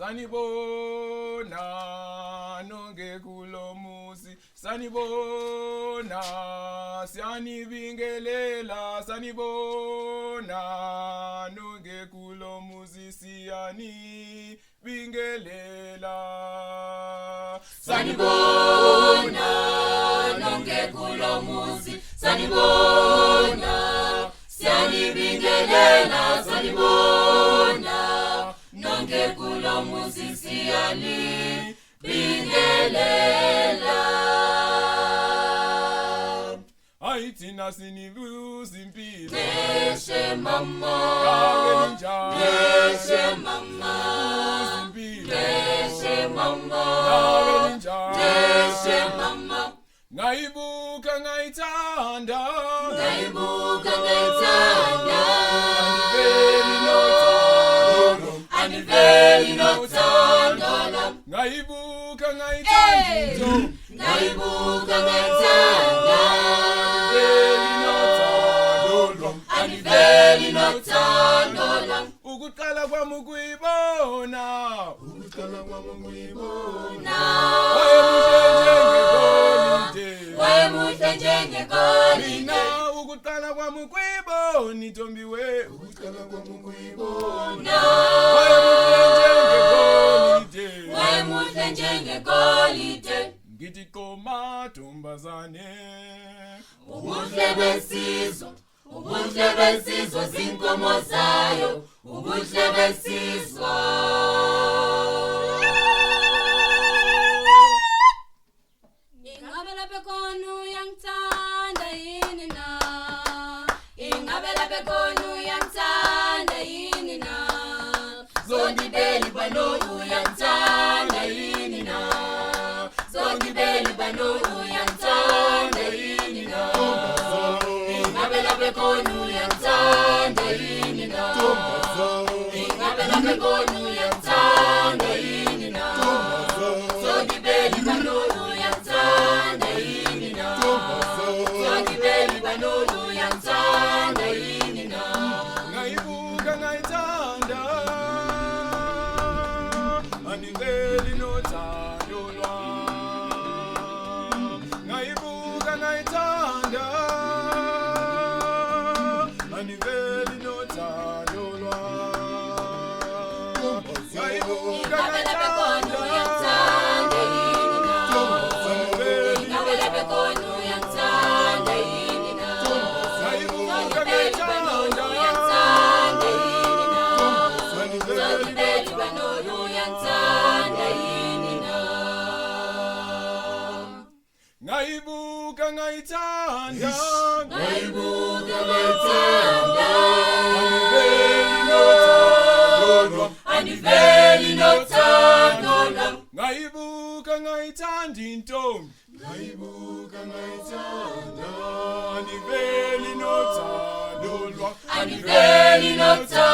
sanibona nonke kulomuzi, sanibona siyanibingelela, sanibona nonke kulomuzi siyanibingelela, sanibona nonke kulomuzi, sanibona siyanibingelela, sanibona nonke kulomuzi siyanibingelela. Ayithina sinibuza impilo, Neshe mama, neshe mama, neshe mama, neshe mama. Ngaibuka ngaithanda, Ngaibuka ngaithanda, aniveli nothando. Ngaibuka ngaithanda, Ngaibuka ngaithanda, aniveli nothando. Ukuqala kwami ukuyibona, wayemuhle njengegolide. Mina ukuqala kwami ukuyibona intombi we, wayemuhle njengegolide. ngithi qoma ntombazane, Ubuhle besizwe, ubuhle besizwe zinkomo zayo, ubuhle besizwe. Ingabe lapha khona uyangithanda yini na? Ingabe lapha khona uyangithanda yini na? Zongibeli bano uyangithanda yini na? Zongibeli bano uyangithanda yini na? Ingabe lapha khona uyangithanda yini na? Ingabe lapha khona uyangithanda yini na? Zongibeli bano uyangithanda yini na? Zongibeli bano uyangithanda yini na? ngaibuka ngaithanda, aniveli nothando lwami. Ngaibuka ngaithanda, aniveli nothando lwami. Ngaibuka Ingabe lapha khona uyangithanda yini na? Ingabe lapha khona uyangithanda yini na? Zongibeli bano uyangithanda yini na? Zongibeli bano uyangithanda yini na? ngaibuka ngaithanda, Ngaibuka ngaithanda, aniveli nothando lwami. ngaibuka ngaithanda intombi, ngaibuka ngaithanda, aniveli nothando lwami. Aniveli nothando